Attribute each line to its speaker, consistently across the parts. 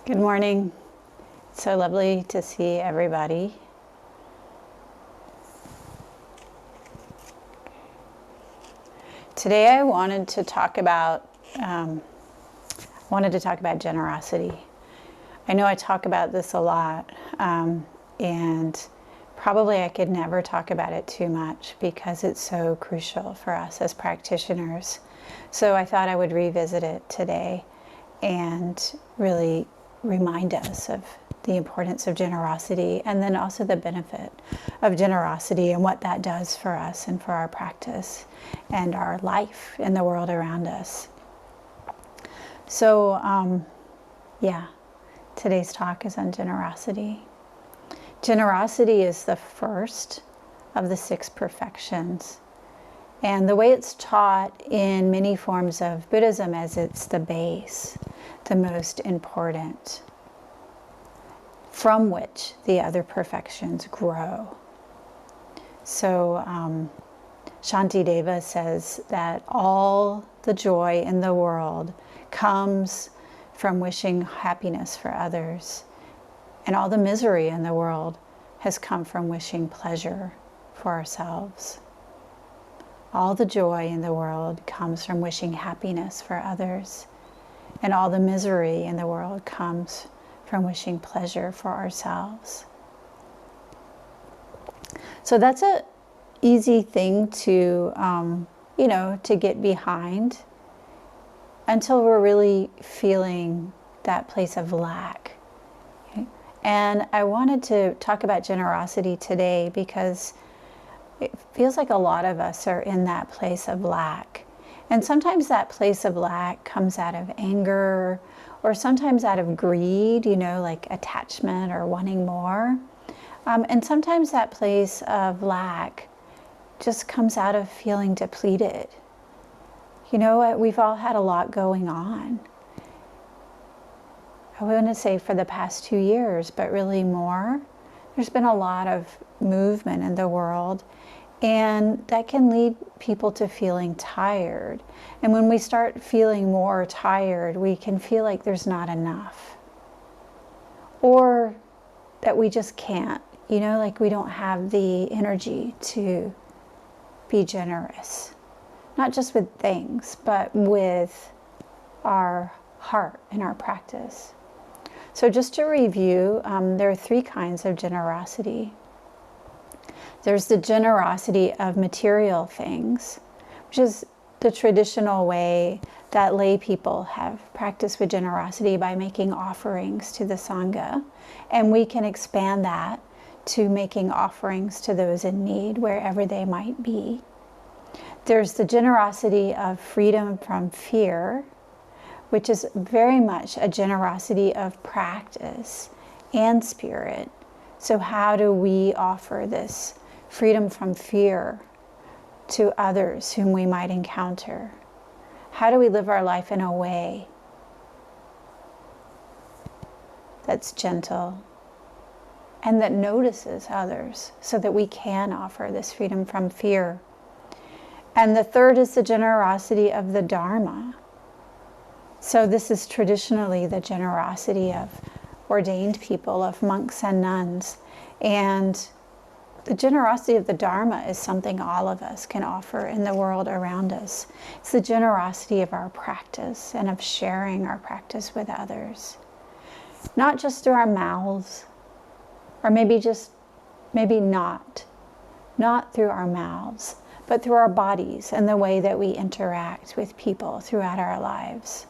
Speaker 1: Good morning. It's so lovely to see everybody. Today I wanted to talk about generosity. I know I talk about this a lot, and probably I could never talk about it too much because it's so crucial for us as practitioners. So I thought I would revisit it today and really remind us of the importance of generosity, and then also the benefit of generosity and what that does for us and for our practice and our life in the world around us. So, today's talk is on generosity. Generosity is the first of the 6 perfections. And the way it's taught in many forms of Buddhism as it's the base, the most important, from which the other perfections grow. So Shantideva says that all the joy in the world comes from wishing happiness for others, and all the misery in the world has come from wishing pleasure for ourselves. All the joy in the world comes from wishing happiness for others, and all the misery in the world comes from wishing pleasure for ourselves. So that's an easy thing to, to get behind until we're really feeling that place of lack. Okay? And I wanted to talk about generosity today because it feels like a lot of us are in that place of lack. And sometimes that place of lack comes out of anger, or sometimes out of greed, like attachment or wanting more. And sometimes that place of lack just comes out of feeling depleted. We've all had a lot going on. I wouldn't say for the past 2 years, but really more. There's been a lot of movement in the world, and that can lead people to feeling tired. And when we start feeling more tired, we can feel like there's not enough. Or that we just can't, like we don't have the energy to be generous. Not just with things, but with our heart and our practice. So just to review, there are 3 kinds of generosity. There's the generosity of material things, which is the traditional way that lay people have practiced with generosity by making offerings to the Sangha. And we can expand that to making offerings to those in need wherever they might be. There's the generosity of freedom from fear, which is very much a generosity of practice and spirit. So how do we offer this freedom from fear to others whom we might encounter? How do we live our life in a way that's gentle and that notices others so that we can offer this freedom from fear? And the third is the generosity of the Dharma. So this is traditionally the generosity of ordained people, of monks and nuns. And the generosity of the Dharma is something all of us can offer in the world around us. It's the generosity of our practice and of sharing our practice with others. Not just through our mouths, or maybe not through our mouths, but through our bodies and the way that we interact with people throughout our lives.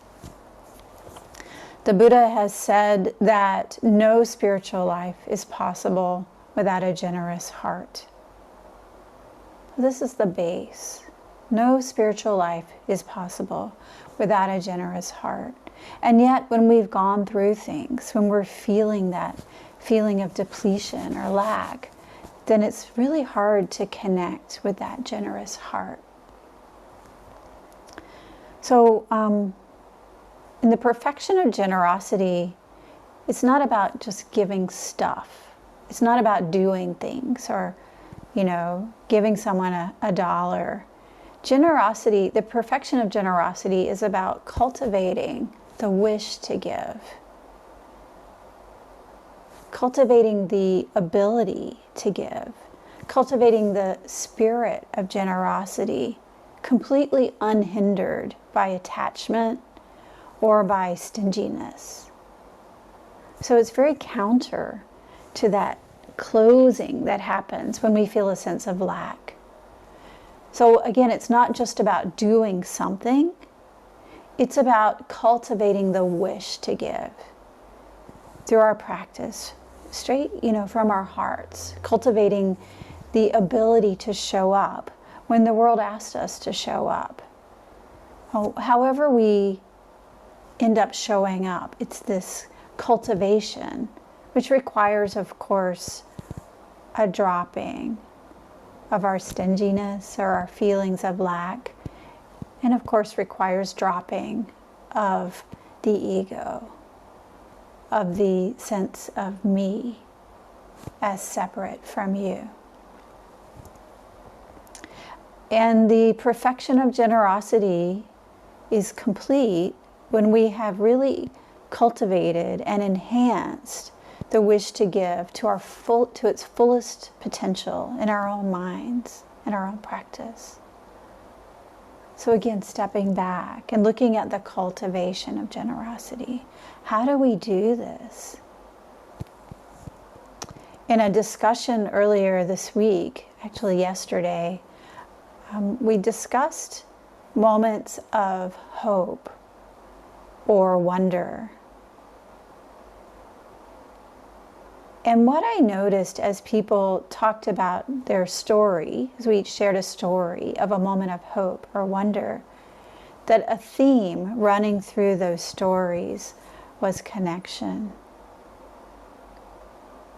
Speaker 1: The Buddha has said that no spiritual life is possible without a generous heart. This is the base. No spiritual life is possible without a generous heart. And yet, when we've gone through things, when we're feeling that feeling of depletion or lack, then it's really hard to connect with that generous heart. So, in the perfection of generosity, it's not about just giving stuff. It's not about doing things or, giving someone a dollar. Generosity, the perfection of generosity is about cultivating the wish to give. cultivating the ability to give, cultivating the spirit of generosity, completely unhindered by attachment or by stinginess. So it's very counter to that closing that happens when we feel a sense of lack. So again, it's not just about doing something, it's about cultivating the wish to give through our practice, straight, from our hearts, cultivating the ability to show up when the world asked us to show up. However we end up showing up, it's this cultivation, which requires, of course, a dropping of our stinginess or our feelings of lack, and of course requires dropping of the ego, of the sense of me as separate from you. And the perfection of generosity is complete when we have really cultivated and enhanced the wish to give to its fullest potential in our own minds and our own practice. So again, stepping back and looking at the cultivation of generosity. How do we do this? In a discussion earlier this week, actually yesterday, we discussed moments of hope or wonder. And what I noticed as people talked about their story, as we each shared a story of a moment of hope or wonder, that a theme running through those stories was connection.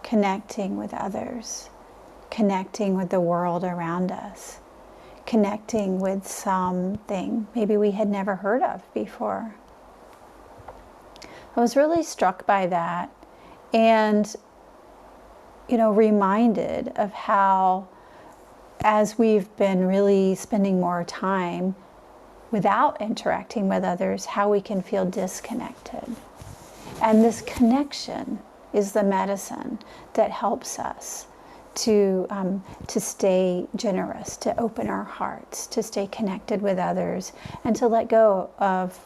Speaker 1: Connecting with others, connecting with the world around us, connecting with something maybe we had never heard of before. I was really struck by that and reminded of how, as we've been really spending more time without interacting with others, how we can feel disconnected. And this connection is the medicine that helps us to stay generous, to open our hearts, to stay connected with others, and to let go of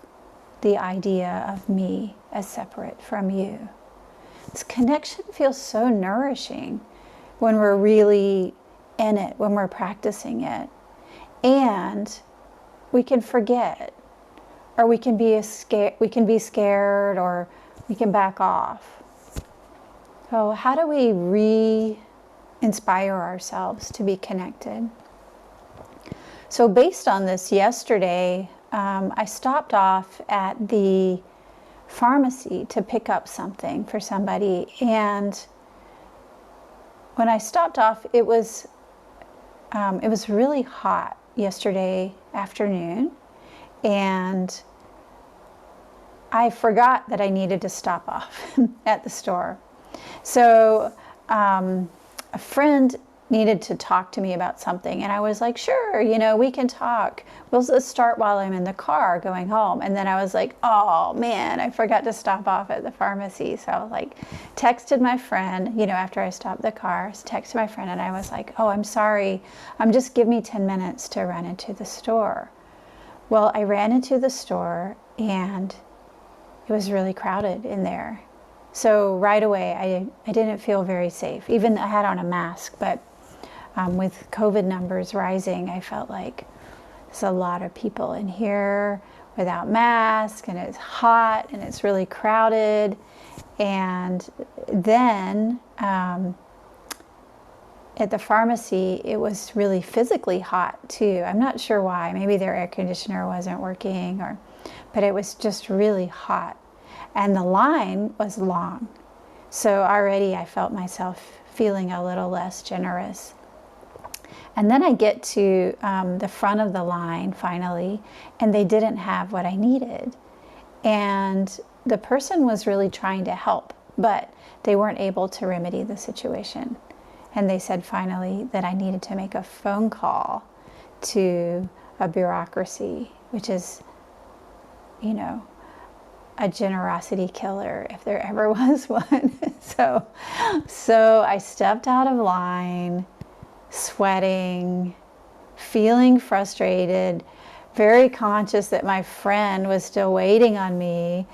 Speaker 1: the idea of me as separate from you. This connection feels so nourishing when we're really in it, when we're practicing it. And we can forget, or we can be scared, or we can back off. So how do we re-inspire ourselves to be connected? So based on this, yesterday, I stopped off at the pharmacy to pick up something for somebody, and when I stopped off, it was really hot yesterday afternoon, and I forgot that I needed to stop off at the store. So a friend needed to talk to me about something, and I was like, sure, we can talk. Let's start while I'm in the car going home. And then I was like, oh man, I forgot to stop off at the pharmacy. So I was like, texted my friend, after I stopped the car, texted my friend, and I was like, oh, I'm sorry, just give me 10 minutes to run into the store. Well, I ran into the store and it was really crowded in there. So right away, I didn't feel very safe. Even I had on a mask, but with COVID numbers rising, I felt like there's a lot of people in here without masks, and it's hot, and it's really crowded. And then at the pharmacy, it was really physically hot too. I'm not sure why. Maybe their air conditioner wasn't working, but it was just really hot. And the line was long. So already I felt myself feeling a little less generous. And then I get to the front of the line finally, and they didn't have what I needed. And the person was really trying to help, but they weren't able to remedy the situation. And they said finally that I needed to make a phone call to a bureaucracy, which is, a generosity killer if there ever was one. So I stepped out of line, sweating, feeling frustrated, very conscious that my friend was still waiting on me.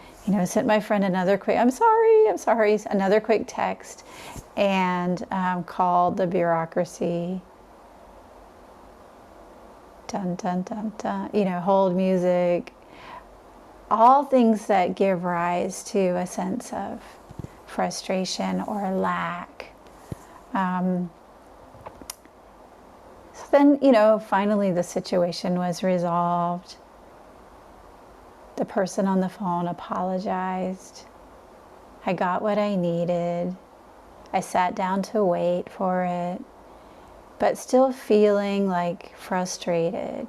Speaker 1: Sent my friend another quick, I'm sorry, another quick text, and called the bureaucracy. Dun, dun, dun, dun, hold music. All things that give rise to a sense of frustration or lack. So then, finally the situation was resolved. The person on the phone apologized. I got what I needed. I sat down to wait for it, but still feeling like frustrated.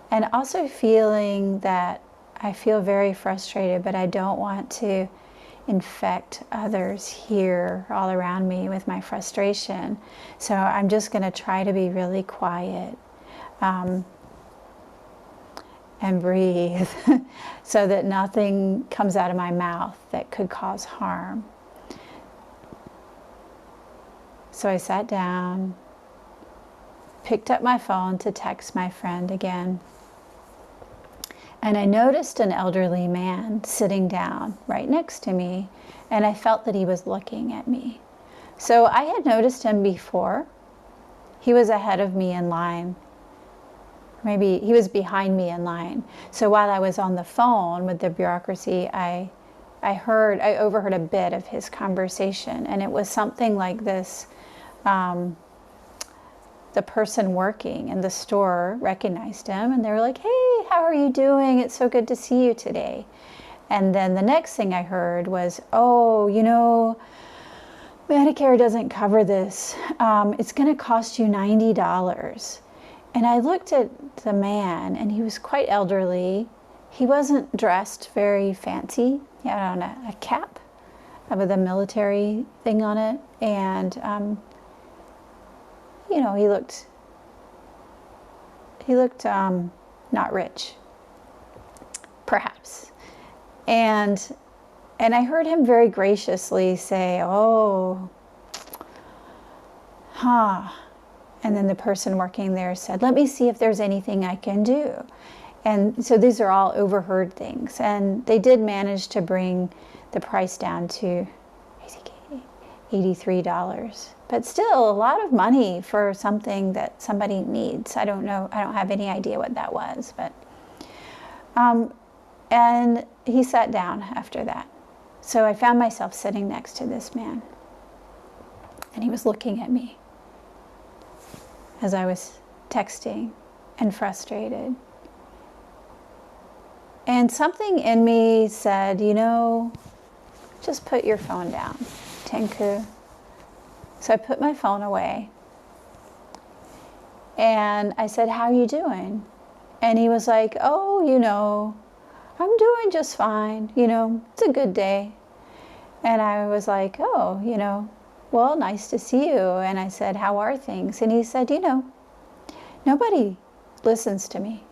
Speaker 1: And also feeling that I feel very frustrated, but I don't want to infect others here all around me with my frustration. So I'm just going to try to be really quiet and breathe so that nothing comes out of my mouth that could cause harm. So I sat down, picked up my phone to text my friend again, and I noticed an elderly man sitting down right next to me, and I felt that he was looking at me. So I had noticed him before. He was ahead of me in line. Maybe he was behind me in line. So while I was on the phone with the bureaucracy, I overheard a bit of his conversation, and it was something like this. The person working in the store recognized him, and they were like, "Hey, how are you doing? It's so good to see you today." And then the next thing I heard was, "Oh, Medicare doesn't cover this. It's going to cost you $90. And I looked at the man, and he was quite elderly. He wasn't dressed very fancy. He had on a cap with a military thing on it, and he looked not rich, perhaps. And I heard him very graciously say, "Oh, huh." And then the person working there said, "Let me see if there's anything I can do." And so these are all overheard things. And they did manage to bring the price down to $83. But still a lot of money for something that somebody needs. I don't know. I don't have any idea what that was. But and he sat down after that. So I found myself sitting next to this man. And he was looking at me as I was texting and frustrated. And something in me said, just put your phone down, Tenku. So I put my phone away. And I said, "How are you doing?" And he was like, "Oh, I'm doing just fine. It's a good day." And I was like, "Oh, well, nice to see you." And I said, "How are things?" And he said, "Nobody listens to me."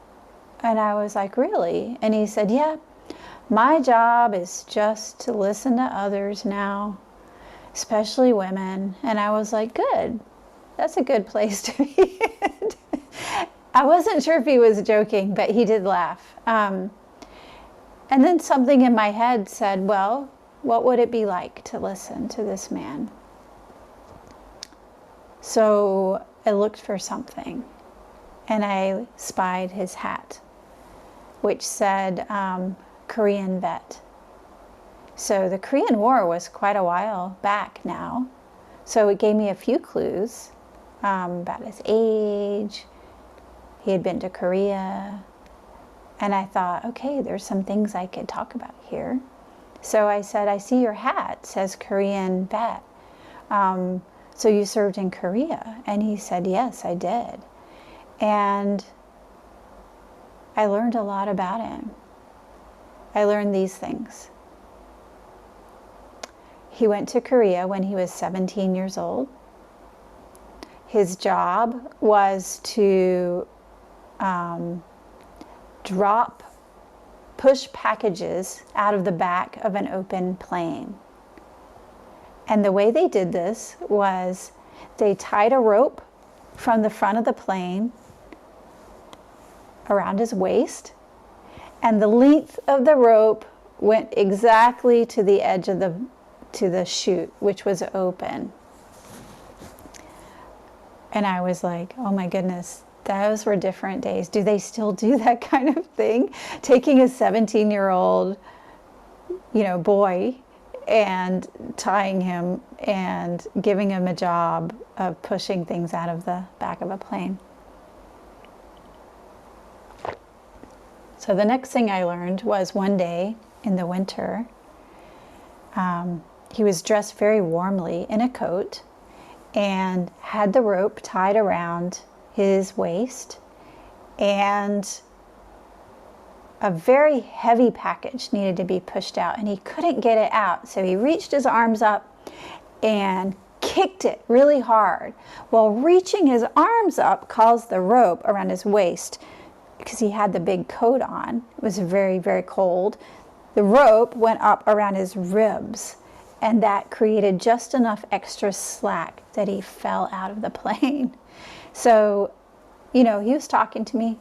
Speaker 1: And I was like, "Really?" And he said, "Yeah, my job is just to listen to others now, especially women." And I was like, "Good. That's a good place to be." I wasn't sure if he was joking, but he did laugh. And then something in my head said, well, what would it be like to listen to this man? So I looked for something, and I spied his hat, which said Korean vet. So the Korean War was quite a while back now. So it gave me a few clues about his age. He had been to Korea. And I thought, okay, there's some things I could talk about here. So I said, "I see your hat says Korean vet. So you served in Korea?" And he said, "Yes, I did." And I learned a lot about him. I learned these things. He went to Korea when he was 17 years old. His job was to drop push packages out of the back of an open plane. And the way they did this was they tied a rope from the front of the plane around his waist, and the length of the rope went exactly to the edge of the chute, which was open. And I was like, oh my goodness, those were different days. Do they still do that kind of thing? Taking a 17-year-old, boy and tying him and giving him a job of pushing things out of the back of a plane. So the next thing I learned was one day in the winter, he was dressed very warmly in a coat and had the rope tied around his waist, and a very heavy package needed to be pushed out, and he couldn't get it out. So he reached his arms up and kicked it really hard. Well, reaching his arms up caused the rope around his waist, because he had the big coat on. It was very, very cold. The rope went up around his ribs, and that created just enough extra slack that he fell out of the plane. So, he was talking to me.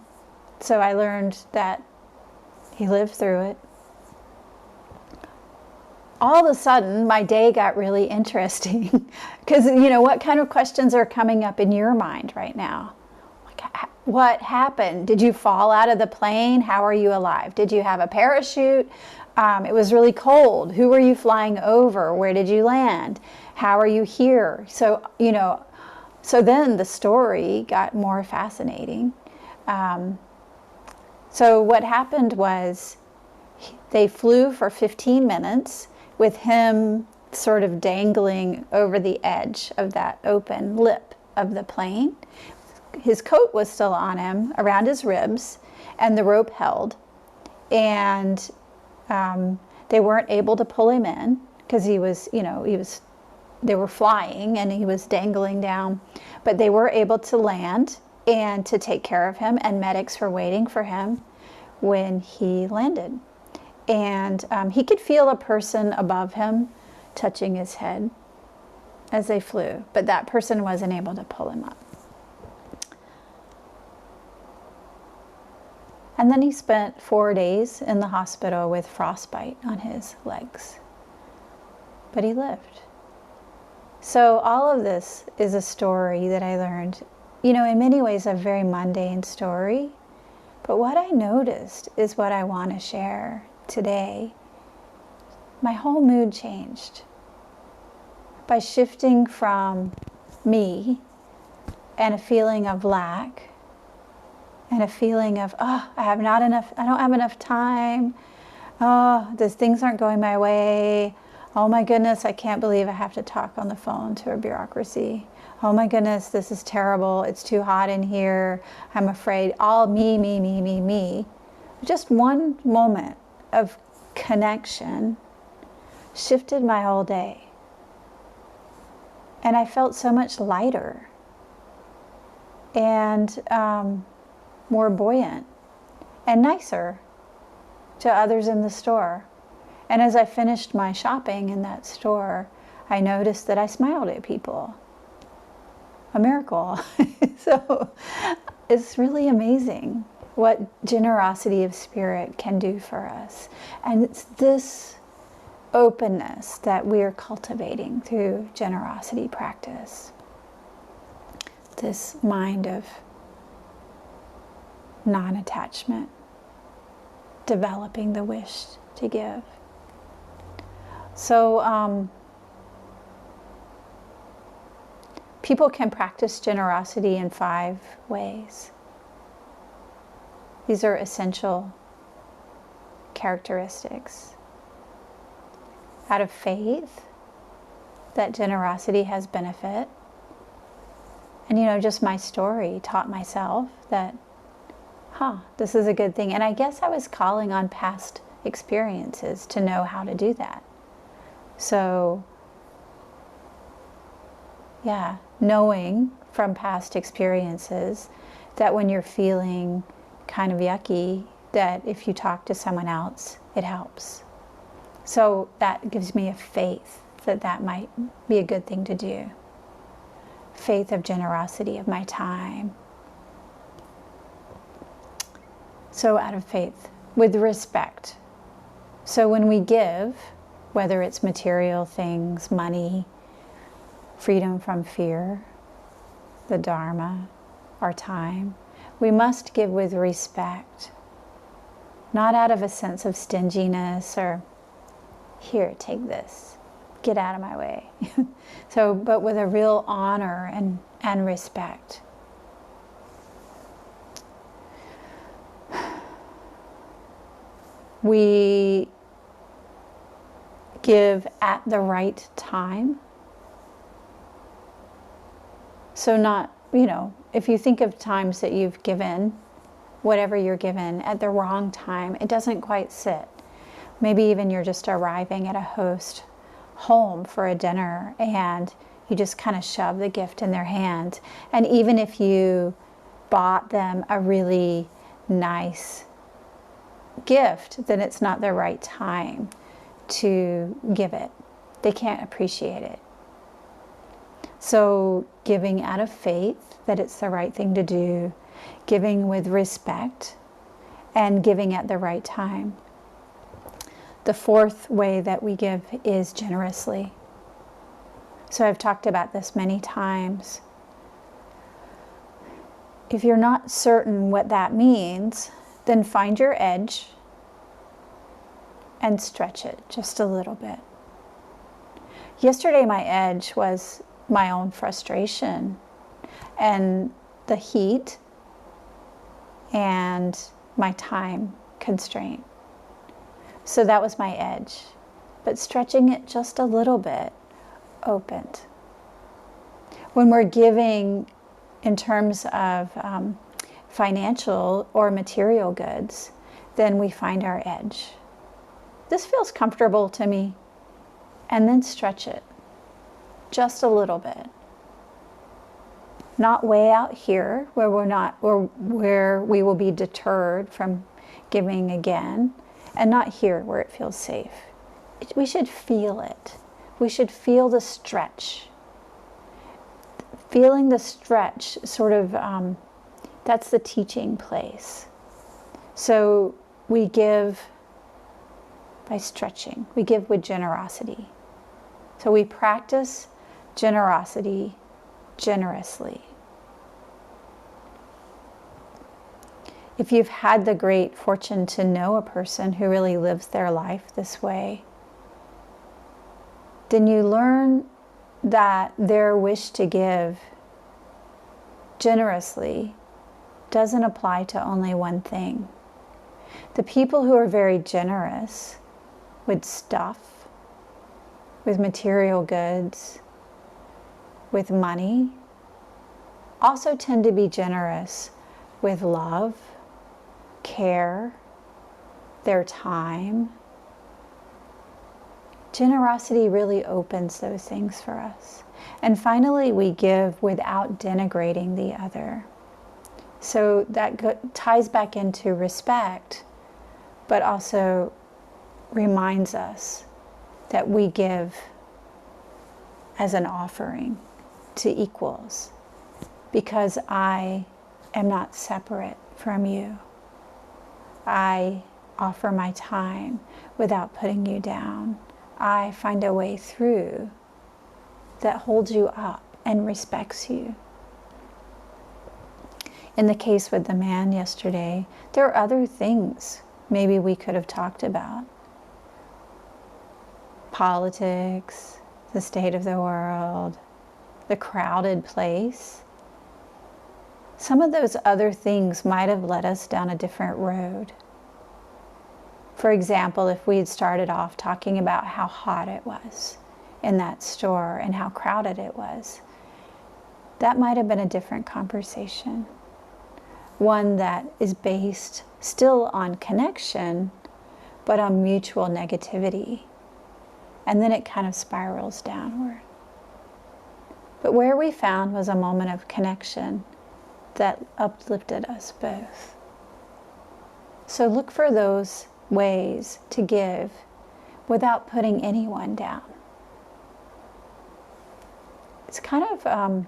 Speaker 1: So I learned that he lived through it. All of a sudden, my day got really interesting because, what kind of questions are coming up in your mind right now? Like, what happened? Did you fall out of the plane? How are you alive? Did you have a parachute? It was really cold. Who were you flying over? Where did you land? How are you here? So, so then the story got more fascinating. So what happened was they flew for 15 minutes with him sort of dangling over the edge of that open lip of the plane. His coat was still on him around his ribs, and the rope held. And they weren't able to pull him in because they were flying and he was dangling down. But they were able to land and to take care of him, and medics were waiting for him when he landed. And he could feel a person above him touching his head as they flew, but that person wasn't able to pull him up. And then he spent 4 days in the hospital with frostbite on his legs. But he lived. So all of this is a story that I learned, in many ways a very mundane story. But what I noticed is what I want to share today. My whole mood changed by shifting from me and a feeling of lack and a feeling of, I don't have enough time. These things aren't going my way. Oh my goodness, I can't believe I have to talk on the phone to a bureaucracy. Oh my goodness, this is terrible. It's too hot in here. I'm afraid. All me. Just one moment of connection shifted my whole day. And I felt so much lighter and more buoyant and nicer to others in the store. And as I finished my shopping in that store, I noticed that I smiled at people. A miracle. So it's really amazing what generosity of spirit can do for us. And it's this openness that we are cultivating through generosity practice. This mind of non-attachment, developing the wish to give. So people can practice generosity in 5 ways. These are essential characteristics. Out of faith that generosity has benefit. And just my story taught myself that, this is a good thing. And I guess I was calling on past experiences to know how to do that. So, knowing from past experiences that when you're feeling kind of yucky that if you talk to someone else, it helps. So that gives me a faith that that might be a good thing to do. Faith of generosity of my time. So out of faith, with respect. So when we give, whether it's material things, money, freedom from fear, the Dharma, our time, we must give with respect. Not out of a sense of stinginess or, here, take this, get out of my way. So, but with a real honor and respect. We give at the right time. So not, if you think of times that you've given, whatever you're given, at the wrong time, it doesn't quite sit. Maybe even you're just arriving at a host home for a dinner and you just kind of shove the gift in their hand. And even if you bought them a really nice gift, then it's not the right time to give it. They can't appreciate it. So giving out of faith that it's the right thing to do, giving with respect, and giving at the right time. The fourth way that we give is generously. So I've talked about this many times. If you're not certain what that means, then find your edge and stretch it just a little bit. Yesterday, my edge was my own frustration and the heat and my time constraint. So that was my edge. But stretching it just a little bit opened. When we're giving in terms of financial or material goods, then we find our edge. This feels comfortable to me. And then stretch it just a little bit. Not way out here where where we will be deterred from giving again, and not here where it feels safe. We should feel it. We should feel the stretch. Feeling the stretch, sort of, that's the teaching place. So we give by stretching. We give with generosity. So we practice generosity generously. If you've had the great fortune to know a person who really lives their life this way, then you learn that their wish to give generously doesn't apply to only one thing. The people who are very generous with stuff, with material goods, with money, also tend to be generous with love, care, their time. Generosity really opens those things for us. And finally, we give without denigrating the other. So that ties back into respect, but also reminds us that we give as an offering to equals, because I am not separate from you. I offer my time without putting you down. I find a way through that holds you up and respects you. In the case with the man yesterday, there are other things maybe we could have talked about. Politics, the state of the world, the crowded place. Some of those other things might have led us down a different road. For example, if we had started off talking about how hot it was in that store and how crowded it was, that might have been a different conversation. One that is based still on connection, but on mutual negativity. And then it kind of spirals downward. But where we found was a moment of connection that uplifted us both. So look for those ways to give without putting anyone down. It's kind of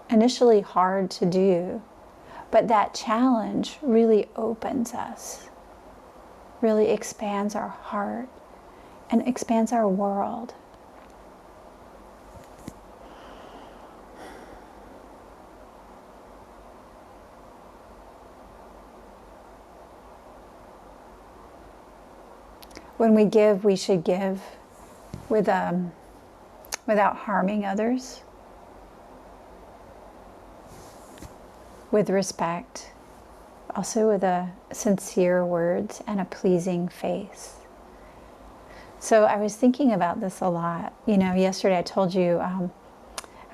Speaker 1: initially hard to do, but that challenge really opens us, really expands our heart and expands our world. When we give, we should give without harming others, with respect, also with a sincere words and a pleasing face. So I was thinking about this a lot. You know, yesterday I told you I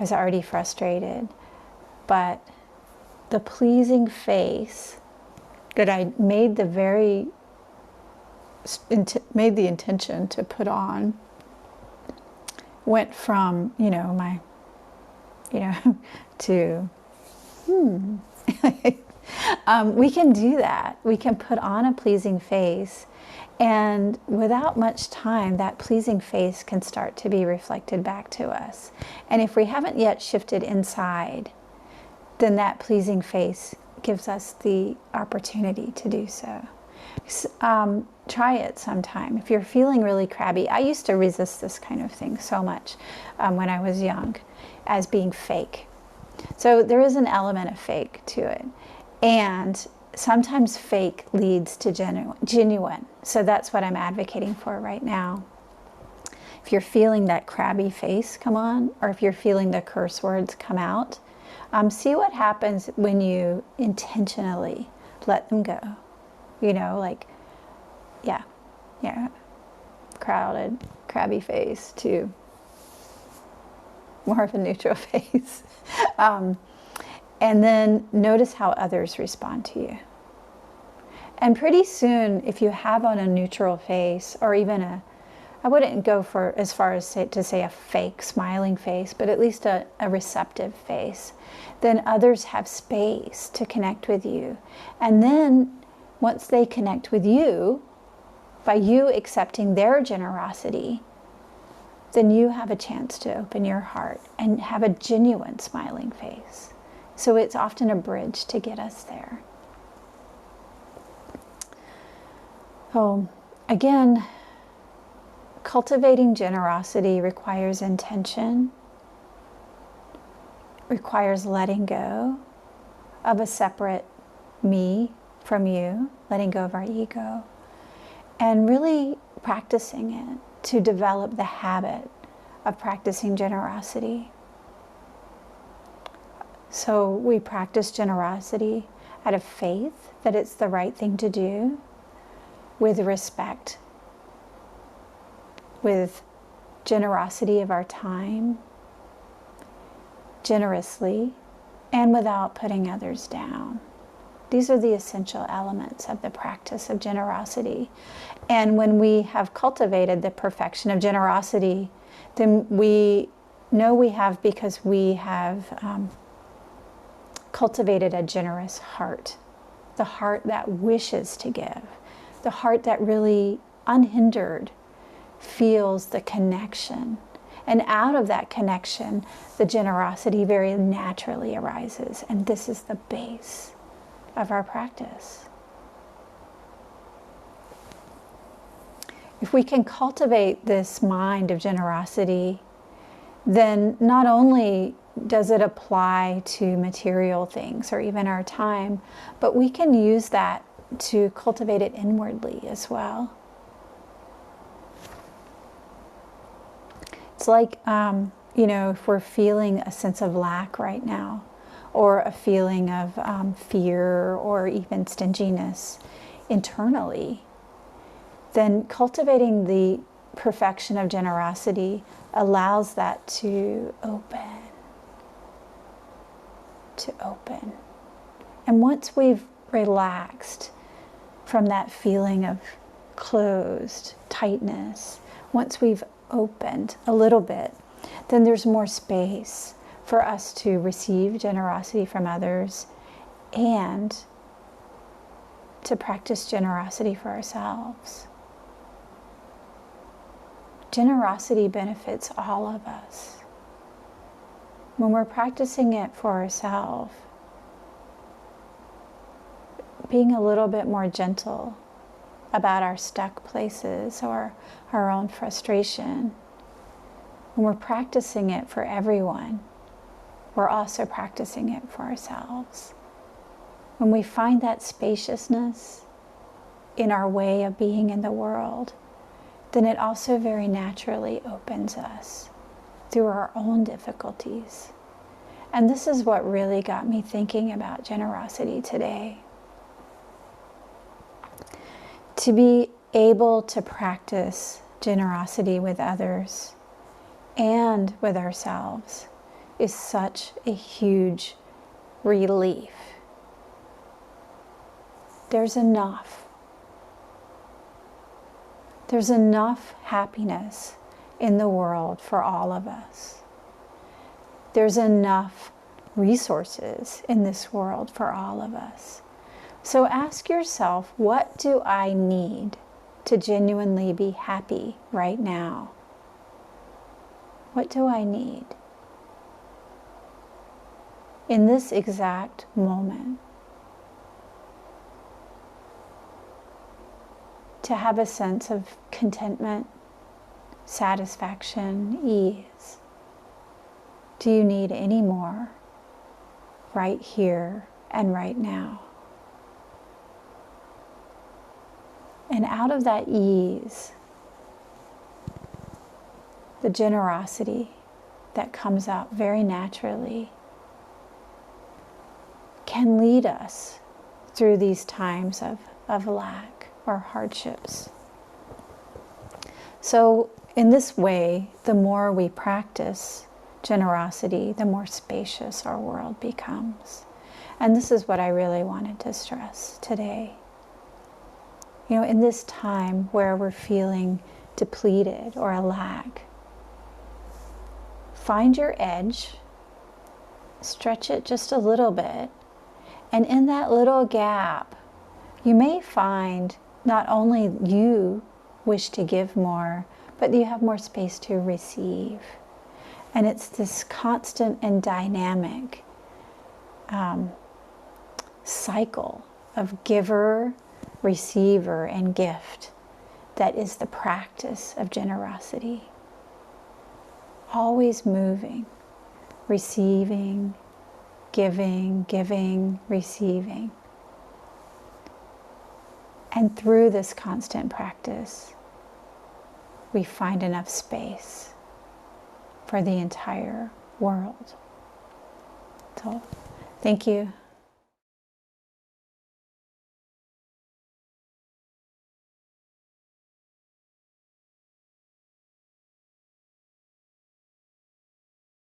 Speaker 1: was already frustrated, but the pleasing face that I made the intention to put on went from, to, we can do that. We can put on a pleasing face, and without much time, that pleasing face can start to be reflected back to us. And if we haven't yet shifted inside, then that pleasing face gives us the opportunity to do so. Try it sometime. If you're feeling really crabby, I used to resist this kind of thing so much when I was young, as being fake. So there is an element of fake to it. And sometimes fake leads to genuine. So that's what I'm advocating for right now. If you're feeling that crabby face come on, or if you're feeling the curse words come out, see what happens when you intentionally let them go. Crowded, crabby face to more of a neutral face. And then notice how others respond to you. And pretty soon, if you have on a neutral face, or even I wouldn't go for as far as to say a fake smiling face, but at least a receptive face, then others have space to connect with you. And then once they connect with you, by you accepting their generosity, then you have a chance to open your heart and have a genuine smiling face. So it's often a bridge to get us there. So again, cultivating generosity requires intention, requires letting go of a separate me from you, letting go of our ego, and really practicing it to develop the habit of practicing generosity. So we practice generosity out of faith that it's the right thing to do, with respect, with generosity of our time, generously, and without putting others down. These are the essential elements of the practice of generosity. And when we have cultivated the perfection of generosity, then we know we have, because we have cultivated a generous heart, the heart that wishes to give, the heart that really unhindered feels the connection. And out of that connection, the generosity very naturally arises. And this is the base of our practice. If we can cultivate this mind of generosity, then not only does it apply to material things or even our time, but we can use that to cultivate it inwardly as well. It's like, if we're feeling a sense of lack right now, or a feeling of fear or even stinginess internally, then cultivating the perfection of generosity allows that to open. And once we've relaxed from that feeling of closed, tightness, once we've opened a little bit, then there's more space for us to receive generosity from others and to practice generosity for ourselves. Generosity benefits all of us. When we're practicing it for ourselves, being a little bit more gentle about our stuck places or our own frustration. When we're practicing it for everyone, we're also practicing it for ourselves. When we find that spaciousness in our way of being in the world, then it also very naturally opens us through our own difficulties. And this is what really got me thinking about generosity today. To be able to practice generosity with others and with ourselves is such a huge relief. There's enough. There's enough happiness in the world for all of us. There's enough resources in this world for all of us. So ask yourself, what do I need to genuinely be happy right now? What do I need in this exact moment to have a sense of contentment, satisfaction, ease? Do you need any more right here and right now? And out of that ease, the generosity that comes out very naturally can lead us through these times of lack or hardships. So in this way, the more we practice generosity, the more spacious our world becomes. And this is what I really wanted to stress today. You know, in this time where we're feeling depleted or a lack, find your edge, stretch it just a little bit, and in that little gap, you may find not only you wish to give more, but you have more space to receive. And it's this constant and dynamic cycle of giver, receiver, and gift that is the practice of generosity. Always moving, receiving, giving, receiving. And through this constant practice, we find enough space for the entire world. So, thank you.